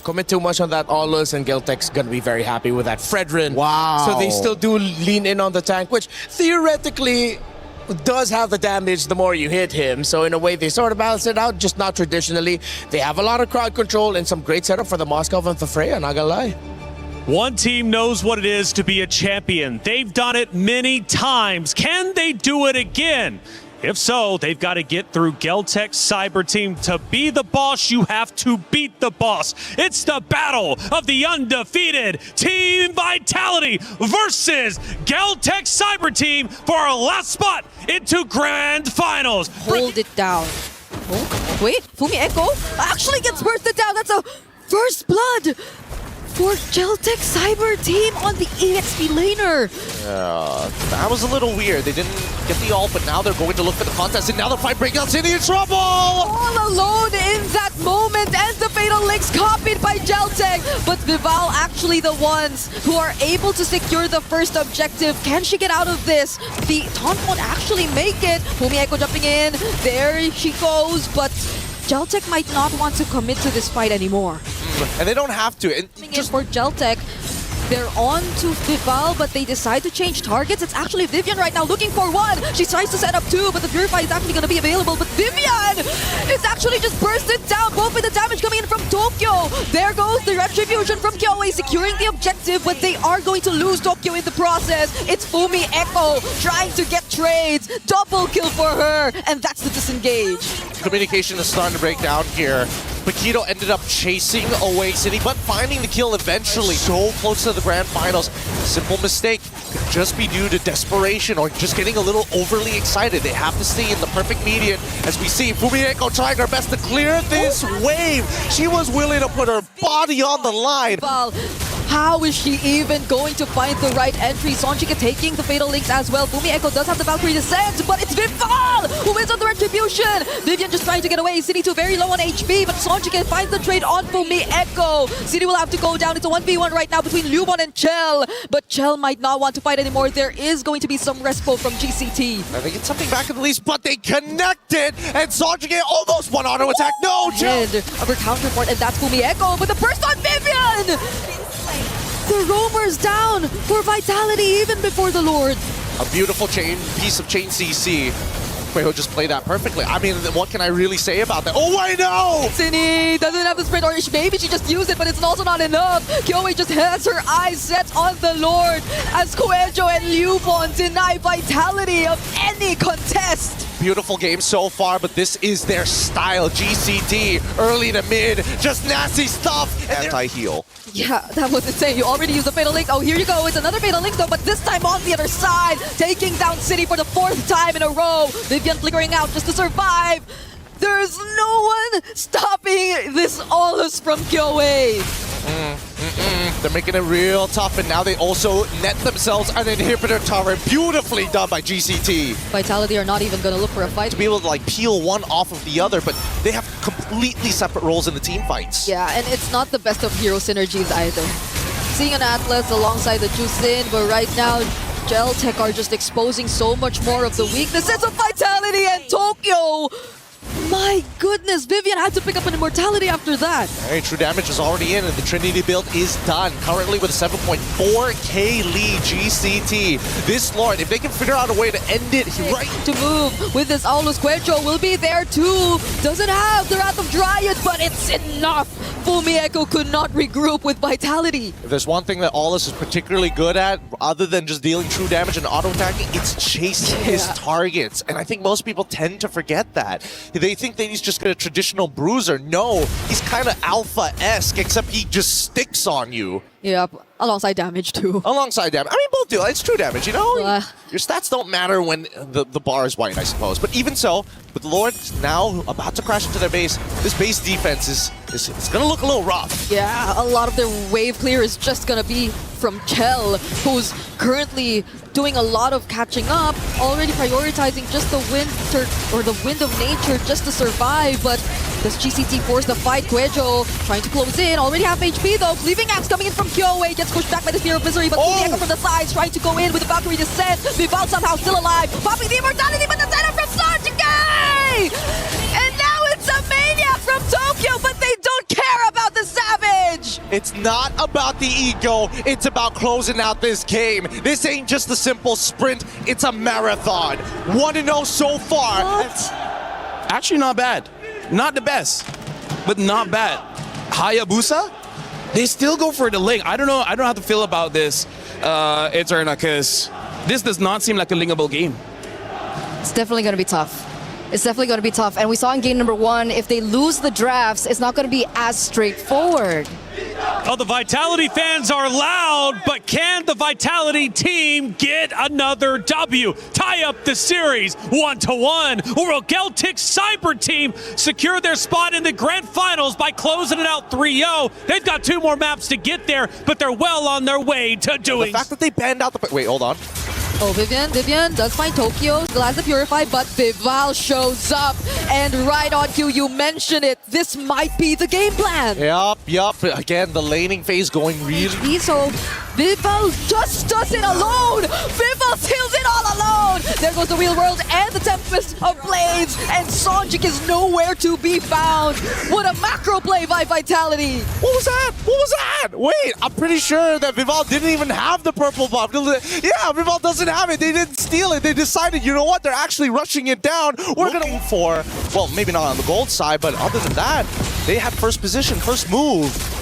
Commit too much on that Aulus, and Geltek's gonna be very happy with that. Fredrin. Wow. So they still do lean in on the tank, which theoretically does have the damage the more you hit him. So in a way, they sort of balance it out, just not traditionally. They have a lot of crowd control and some great setup for the Moskov and the Freya, not gonna lie. One team knows what it is to be a champion. They've done it many times. Can they do it again? If so, they've got to get through Geltek's Cyber team. To be the boss, you have to beat the boss. It's the battle of the undefeated Team Vitality versus Geltek Cyber team for our last spot into Grand Finals. Hold it down. Oh, wait, Fumi Echo actually gets bursted down. That's a first blood for Geltek Cyber team on the EXP laner. That was a little weird. They didn't get the ult, but now they're going to look for the contest, and now the fight breaking out. City in trouble! All alone in that moment, and the Fatal Links copied by Geltek. But Vival actually the ones who are able to secure the first objective. Can she get out of this? The taunt won't actually make it. Fumi Echo jumping in. There she goes, but Geltek might not want to commit to this fight anymore. And they don't have to. And Just for Geltek, they're on to Vival, but they decide to change targets. It's actually Vivian right now looking for one. She tries to set up two, but the Purify is actually going to be available. But Vivian is actually just bursted down, both with the damage coming in from Tokyo. There goes the Retribution from Kyoei securing the objective, but they are going to lose Tokyo in the process. It's Fumi Echo trying to get trades. Double kill for her, and that's the disengage. communication is starting to break down here. Paquito ended up chasing away City, but finding the kill eventually. So close to the grand finals. Simple mistake. Could just be due to desperation or just getting a little overly excited. They have to stay in the perfect median. As we see Fumi Echo trying her best to clear this wave. She was willing to put her body on the line. How is she even going to find the right entry? Sonjika taking the Fatal Links as well. Fumi Echo does have the Valkyrie Descent, but it's Vival who wins on the Retribution. Vivian just trying to get away. City 2 very low on HP, but Sonjika finds the trade on Fumi Echo. City will have to go down. It's a 1v1 right now between Lumon and Chell, but Chell might not want to fight anymore. There is going to be some respo from GCT. I think it's something back at the least, but they connected, and Sonjika almost one auto attack. No, Chell! Of her counterpart, and that's Fumi Echo, but the burst on Vivian! The roamers down for Vitality even before the Lord. A beautiful piece of chain CC. Quayo just played that perfectly. I mean, what can I really say about that? Oh, I know! Cine doesn't have the sprint, or maybe she just used it, but it's also not enough. Kyoei just has her eyes set on the Lord as Coelho and Lumon deny Vitality of any contest. Beautiful game so far, but this is their style. GCT, early to mid, just nasty stuff. Anti-heal. Yeah, that was insane. You already used the Fatal Link. Oh, here you go. It's another Fatal Link though, but this time on the other side, taking down City for the 4th time in a row. Vivian flickering out just to survive. There's no one stopping this Aulus from Kyoei. They're making it real tough, and now they also net themselves an inhibitor tower. Beautifully done by GCT. Vitality are not even going to look for a fight. To be able to like peel one off of the other, but they have completely separate roles in the team fights. Yeah, and it's not the best of hero synergies either. Seeing an Atlas alongside the Jusin, but right now, Geltek are just exposing so much more of the weaknesses of Vitality and Tokyo. My goodness, Vivian had to pick up an immortality after that. All right, true damage is already in, and the Trinity build is done. Currently with a 7.4k lead, GCT. This Lord, if they can figure out a way to end it right to move with this Aulus, Quecho will be there too. Doesn't have the Wrath of Dryad, but it's enough. Fumi Echo could not regroup with Vitality. If there's one thing that Aulus is particularly good at, other than just dealing true damage and auto-attacking, it's chasing his targets. And I think most people tend to forget that. They think that he's just a traditional bruiser. No, he's kind of alpha-esque, except he just sticks on you. Yep, alongside damage too. Alongside damage. I mean, both do. It's true damage, you know? Your stats don't matter when the bar is white, I suppose. But even so, with Lord now about to crash into their base, this base defense is going to look a little rough. Yeah, a lot of their wave clear is just going to be from Chell, who's currently doing a lot of catching up, already prioritizing just the winter or the wind of nature just to survive. But does GCT force the fight? Quejo trying to close in, already half HP though. Leaving Axe coming in from Kyoei, gets pushed back by the Spear of Misery, but Fumi Echo from the sides trying to go in with the Valkyrie Descent. Vival somehow still alive, popping the immortality, but the setup from Sonjika! And now it's a Maniac from Tokyo, but they don't care about the Savage! It's not about the ego, it's about closing out this game. This ain't just a simple sprint, it's a marathon. 1-0 so far. What? Actually not bad. Not the best, but not bad. Hayabusa, they still go for the link. I don't know how to feel about this, Eterna, because this does not seem like a linkable game. It's definitely going to be tough. It's definitely going to be tough. And we saw in game number 1, if they lose the drafts, it's not going to be as straightforward. Oh, the Vitality fans are loud, but can the Vitality team get another W? Tie up the series 1-1, or will Geltek Cyber team secure their spot in the grand finals by closing it out 3-0? They've got 2 more maps to get there, but they're well on their way to doing. The fact that they banned out the... Wait, hold on. Oh, Vivian does find Tokyo, still has the Purify, but Vival shows up. And right on cue, you mentioned it, this might be the game plan. Yup. Again, the laning phase going really... So Vival just does it alone. Vival seals it all alone. There goes the Real World and the Tempest of Blades, and Sonjik is nowhere to be found. What a macro play by Vitality. What was that? What was that? Wait, I'm pretty sure that Vival didn't even have the purple buff. Yeah, Vival doesn't have it. They didn't steal it. They decided, you know what? They're actually rushing it down. We're going to for, well, maybe not on the gold side, but other than that, they had first position, first move.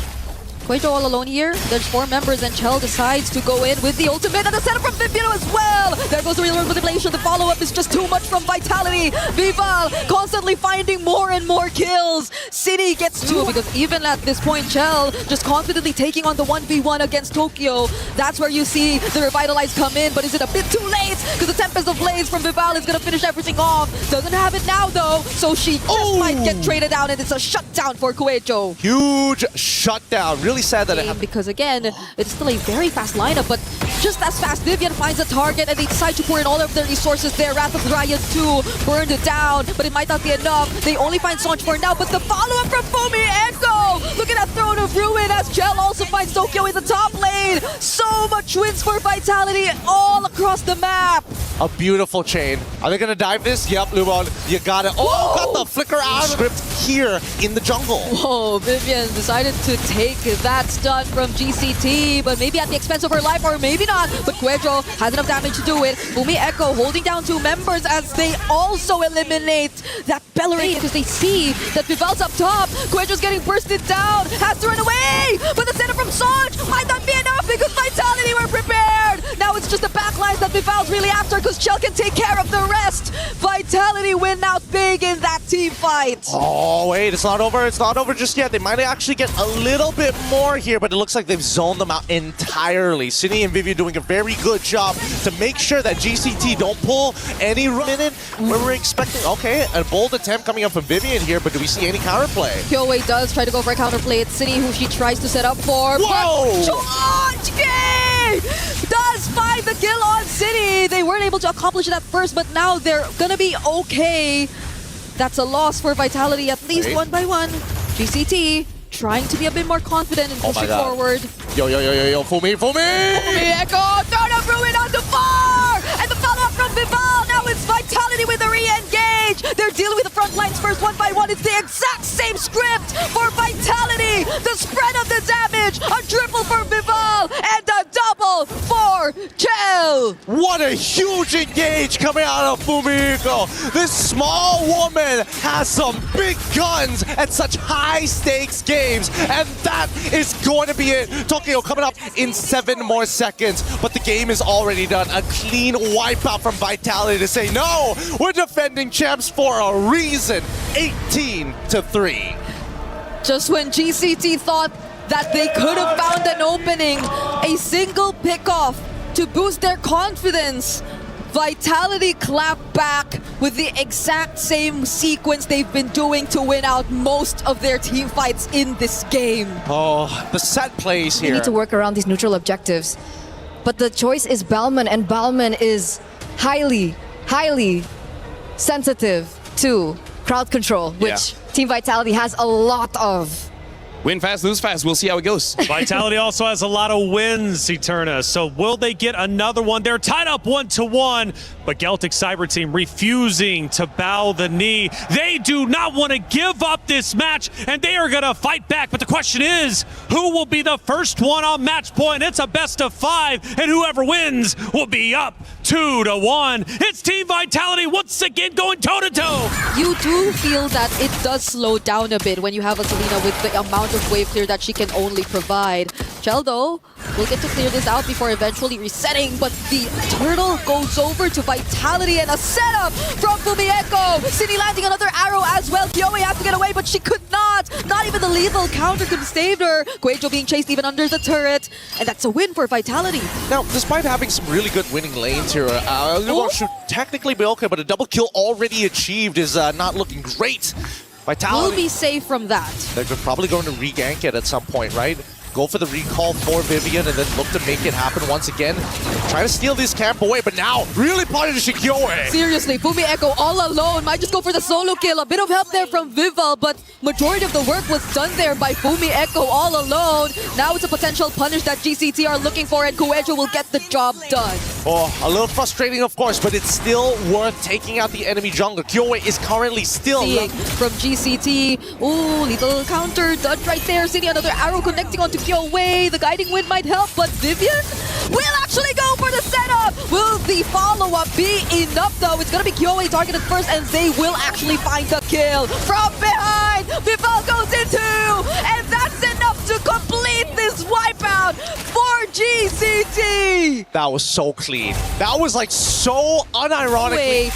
Quajo all alone here. There's 4 members, and Chell decides to go in with the ultimate and the setup from Viviano as well. There goes the Real World manipulation. The follow-up is just too much from Vitality. Vival constantly finding more and more kills. City gets 2 because even at this point, Chell just confidently taking on the 1v1 against Tokyo. That's where you see the Revitalize come in, but is it a bit too late? Because the Tempest of Blades from Vival is going to finish everything off. Doesn't have it now though, so she just might get traded out, and it's a shutdown for Quajo. Huge shutdown. Really sad that it happened. Because again, it's still a very fast lineup, but just as fast, Vivian finds a target and they decide to pour in all of their resources there. Wrath of Riot 2 burned it down, but it might not be enough. They only find Sonj for now, but the follow-up from Fumi Echo! Look at that Throne of Ruin as Chell also finds Tokyo in the top lane. So much wins for Vitality all across the map. A beautiful chain. Are they going to dive this? Yep, Lumon, you got it. Oh, got the flicker out script here in the jungle. Whoa, Vivian decided to take that stun from GCT, but maybe at the expense of her life, or maybe not. But Quajo has enough damage to do it. Fumi Echo holding down 2 members as they also eliminate that Bellerin because they see that Vival's up top. Quajo's getting bursted down, has to run away, but the setup from Sonj might not be enough because Vitality were prepared. Now it's just the backlines that Vival's really after because Chell can take care of the rest. Vitality win out big in that team fight. Oh, wait, it's not over. It's not over just yet. They might actually get a little bit more here, but it looks like they've zoned them out entirely. Cine and Vivi doing a very good job to make sure that GCT don't pull any run in it. We're expecting, okay, a bold attempt coming up from Vivian here, but do we see any counterplay? Kyoei does try to go for a counterplay. It's Cine who she tries to set up for. Whoa! Does find the kill on City. They weren't able to accomplish it at first, but now they're gonna be okay. That's a loss for Vitality, at least 1 by 1. GCT trying to be a bit more confident and pushing forward. Yo, Fumi! Echo, Throne of Ruin on the far! And the follow-up from Vival, now it's Vitality with a re-engage! They're dealing with the front lines first 1 by 1. It's the exact same script for Vitality! The spread of the damage, a triple for Vival, and a double for Chell! What a huge engage coming out of Fumiko! This small woman has some big guns at such high-stakes games, and that is going to be it. Tokyo coming up in 7 more seconds, but the game is already done. A clean wipeout from Vitality to say, no, we're defending champs for a reason. 18-3. Just when GCT thought that they could have found an opening, a single pickoff to boost their confidence, Vitality clapped back with the exact same sequence they've been doing to win out most of their team fights in this game. Oh, the set plays here. They need to work around these neutral objectives. But the choice is Balman, and Balman is highly sensitive to crowd control, which Team Vitality has a lot of. Win fast, lose fast. We'll see how it goes. Vitality also has a lot of wins, Eterna. So will they get another one? They're tied up 1-1, but Geltek Cyber Team refusing to bow the knee. They do not want to give up this match, and they are going to fight back. But the question is, who will be the first one on match point? It's a best of 5, and whoever wins will be up 2-1. It's Team Vitality once again going toe-to-toe. You do feel that it does slow down a bit when you have a Selena with the amount of wave clear that she can only provide. Chell, though, will get to clear this out before eventually resetting, but the turtle goes over to Vitality and a setup from Fumieko. City landing another arrow as well. Kyoe has to get away, but she could not. Not even the lethal counter could have saved her. Guejo being chased even under the turret, and that's a win for Vitality. Now, despite having some really good winning lanes here, should technically be okay, but a double kill already achieved is not looking great. Vitality We'll be safe from that. They're probably going to re-gank it at some point, right? Go for the recall for Vivian and then look to make it happen once again. Try to steal this camp away, but now really punishing Kyoe. Seriously, Fumieko all alone. Might just go for the solo kill. A bit of help there from Vival, but majority of the work was done there by Fumieko all alone. Now it's a potential punish that GCT are looking for, and Guejo will get the job done. Oh, a little frustrating, of course, but it's still worth taking out the enemy jungler. Kyoe is currently still Seeing from GCT. Ooh, little counter done right there. Seeing another arrow connecting onto Kyoe. The guiding wind might help, but Vivian will actually go for the setup. Will the follow-up be enough, though? It's going to be Kyoe targeted first, and they will actually find the kill. From behind, Vival goes in too, and that's enough to complete this wipeout for GCT. That was so clean. That was like so unironically.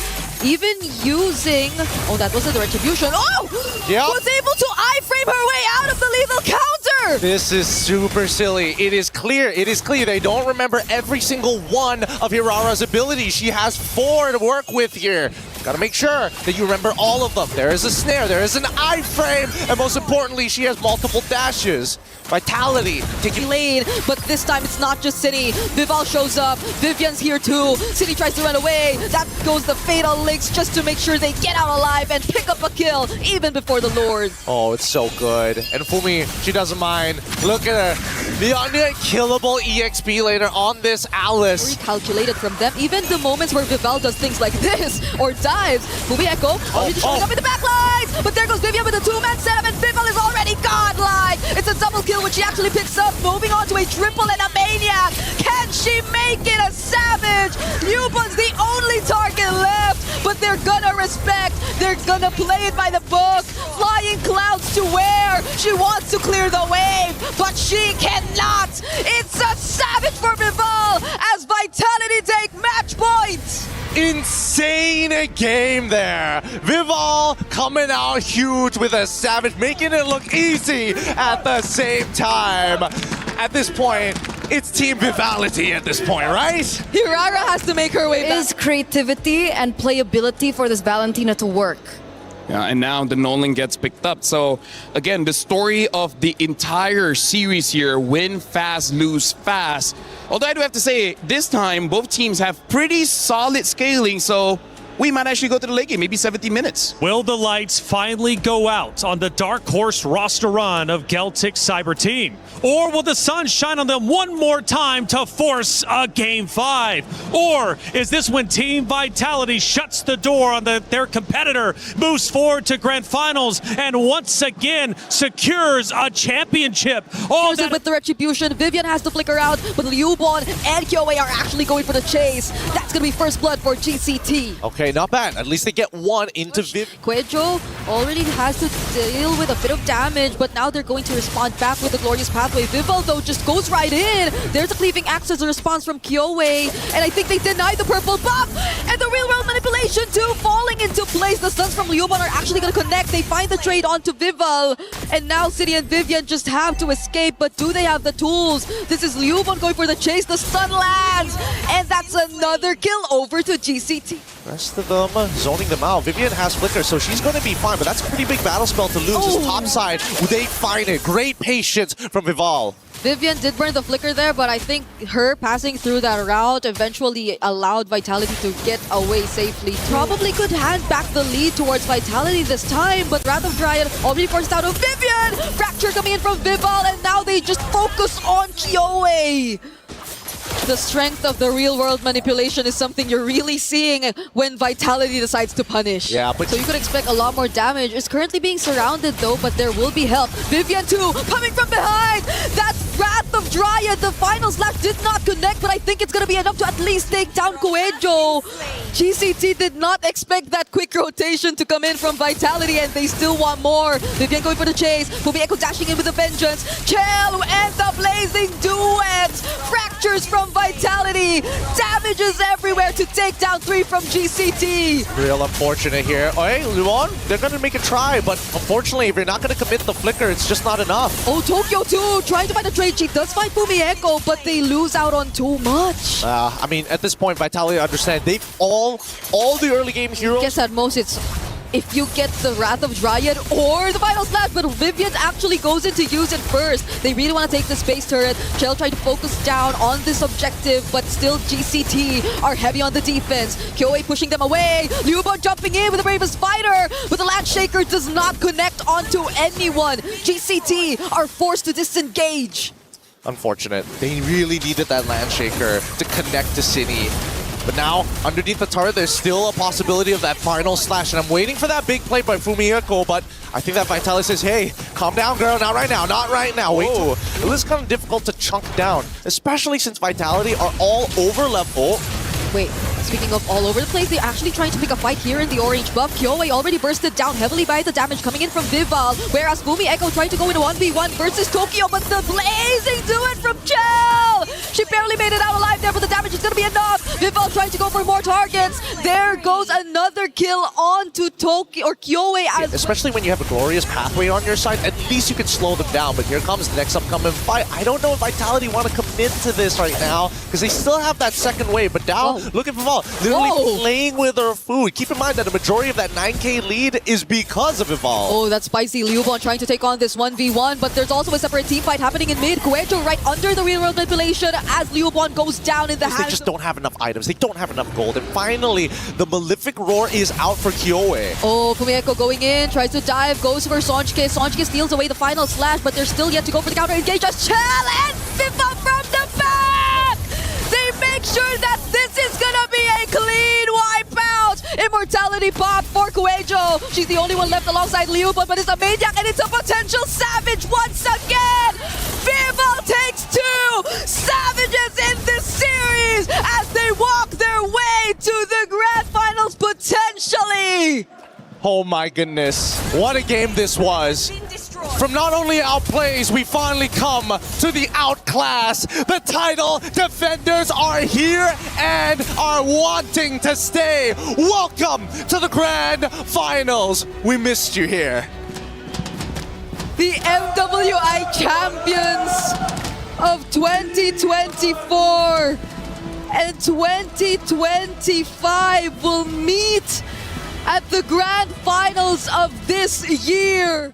Even using... Oh, that wasn't the retribution. Oh! Yep. Was able to iframe her way out of the lethal counter! This is super silly. It is clear. It is clear. They don't remember every single one of Hirara's abilities. She has 4 to work with here. Gotta make sure that you remember all of them. There is a snare, there is an iframe, and most importantly, she has multiple dashes. Vitality taking Lane, but this time it's not just City. Vival shows up, Vivian's here too. City tries to run away. That goes the fatal links just to make sure they get out alive and pick up a kill even before the Lord. Oh, it's so good. And Fumi, she doesn't mind. Look at her. The unkillable EXP later on this Alice. Recalculated from them. Even the moments where Vival does things like this or dives. Fumieko already showing up in the back lines, but there goes Vivian with a 2-man setup, and Vival is already godlike. It's a double kill which she actually picks up, moving on to a triple and a maniac. Can she make it a savage? Yuba's the only target left, but they're gonna respect. They're gonna play it by the book. Flying clouds to where? She wants to clear the wave, but she cannot. It's a savage for Vival as Vitality take match points. Insane game there. Vival coming out huge with a savage, making it look easy at the same time. At this point, it's Team Vivality at this point, right? Hirara has to make her way back. Is creativity and playability for this Valentina to work. Yeah, and now the Nolan gets picked up. So again, the story of the entire series here, win fast, lose fast. Although I do have to say, this time both teams have pretty solid scaling, so we might actually go to the late game, maybe 70 minutes. Will the lights finally go out on the dark horse roster run of Geltek Cyber Team? Or will the sun shine on them one more time to force a Game 5? Or is this when Team Vitality shuts the door on their competitor, moves forward to Grand Finals, and once again secures a championship? All that with the retribution, Vivian has to flicker out, but Liubon and Kyoe are actually going for the chase. That's going to be first blood for GCT. Okay, not bad. At least they get one into Viv. Guejo already has to deal with a bit of damage, but now they're going to respond back with the Glorious Pathway. Vival, though, just goes right in. There's a cleaving axe as a response from Kyoe, and I think they deny the purple buff, and the real world manipulation too falling into place. The stuns from Liubon are actually going to connect. They find the trade onto Vival, and now City and Vivian just have to escape, but do they have the tools? This is Liubon going for the chase. The stun lands, and that's another kill over to GCT. Rest of them zoning them out. Vivian has Flicker, so she's going to be fine, but that's a pretty big battle spell to lose. It's top side. They find it. Great patience from Vival. Vivian did burn the flicker there, but I think her passing through that route eventually allowed Vitality to get away safely. Probably could hand back the lead towards Vitality this time, but Wrath of Dryad already forced out of Vivian! Fracture coming in from Vival, and now they just focus on Kyoe! The strength of the real-world manipulation is something you're really seeing when Vitality decides to punish. Yeah, but so you could expect a lot more damage. It's currently being surrounded though, but there will be help. Vivian too, coming from behind! That's Wrath of Dryad! The final slash did not connect, but I think it's gonna be enough to at least take down Coelho. GCT did not expect that quick rotation to come in from Vitality, and they still want more. Vivian going for the chase. Echo dashing in with a vengeance. Chell and the blazing duets! Fractures from Vitality! Damages everywhere to take down 3 from GCT! Real unfortunate here. Oh, hey, Luon, they're gonna make a try, but unfortunately, if you're not gonna commit the flicker, it's just not enough. Oh, Tokyo too! Trying to find a trade. She does find Echo, but they lose out on too much. I mean, at this point, Vitality understand they've all the early game heroes. I guess at most it's if you get the Wrath of Dryad or the final slash, but Vivian actually goes in to use it first. They really want to take the space turret. Chell trying to focus down on this objective, but still GCT are heavy on the defense. Kyoe pushing them away. Liubo jumping in with the bravest fighter, but the Land Shaker does not connect onto anyone. GCT are forced to disengage. Unfortunate. They really needed that Land Shaker to connect to Cine. But now, underneath the turret, there's still a possibility of that final slash. And I'm waiting for that big play by Fumieko, but I think that Vitality says, hey, calm down, girl. Not right now. Not right now. Wait. It was kind of difficult to chunk down, especially since Vitality are all over level. Wait, speaking of all over the place, they're actually trying to pick a fight here in the orange buff. Kyoe already bursted down heavily by the damage coming in from Vival, whereas Fumieko trying to go in a 1v1 versus Tokyo, but the blazing do it from Chell! She barely made it out alive there, but the damage is going to be enough. Vival trying to go for more targets. There goes another kill onto Tokyo or Kyoe. Especially when you have a glorious pathway on your side, at least you can slow them down. But here comes the next upcoming fight. I don't know if Vitality want to commit to this right now, because they still have that second wave. But now, look at Vival, literally playing with her food. Keep in mind that a majority of that 9k lead is because of Vival. Oh, that's spicy. Liubon trying to take on this 1v1, but there's also a separate team fight happening in mid. Coelho right under the real-world manipulation as Liubon goes down in the hands. They just don't have enough items. They don't have enough gold. And finally, the Malefic Roar is out for Kyoe. Oh, Fumieko going in, tries to dive, goes for Sonjke. Sonjke steals away the final slash, but they're still yet to go for the counter engage. Just Chell and Viva from the back! They make sure that this is gonna be a clean wipeout! Immortality pop for Coelho. She's the only one left alongside Liubon, but it's a maniac and it's a potential savage once again! Vival takes 2 savages in this series as they walk their way to the grand finals potentially! Oh my goodness, what a game this was. From not only outplays, we finally come to the outclass. The title defenders are here and are wanting to stay. Welcome to the grand finals. We missed you here. The MWI champions of 2024 and 2025 will meet at the grand finals of this year.